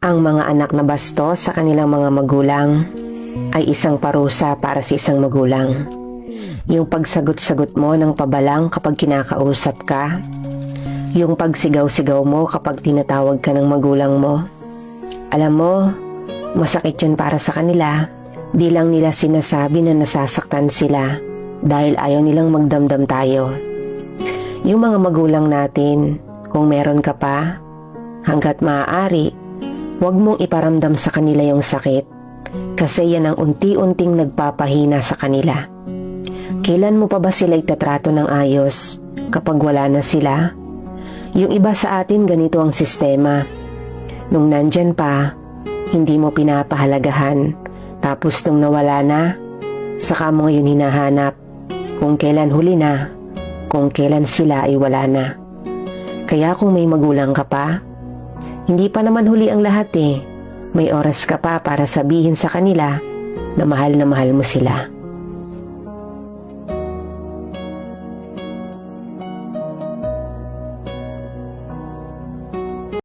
Ang mga anak na bastos sa kanilang mga magulang ay isang parusa para sa isang magulang. Yung pagsagot-sagot mo ng pabalang kapag kinakausap ka, yung pagsigaw-sigaw mo kapag tinatawag ka ng magulang mo. Alam mo, masakit yun para sa kanila. Di lang nila sinasabi na nasasaktan sila dahil ayaw nilang magdamdam tayo. Yung mga magulang natin, kung meron ka pa, hanggat maaari, huwag mong iparamdam sa kanila yung sakit kasi yan ang unti-unting nagpapahina sa kanila. Kailan mo pa ba sila itatrato ng ayos kapag wala na sila? Yung iba sa atin ganito ang sistema. Nung nandyan pa, hindi mo pinapahalagahan. Tapos nung nawala na, saka mo ngayon hinahanap kung kailan huli na, kung kailan sila ay wala na. Kaya kung may magulang ka pa, hindi pa naman huli ang lahat eh. May oras ka pa para sabihin sa kanila na mahal mo sila.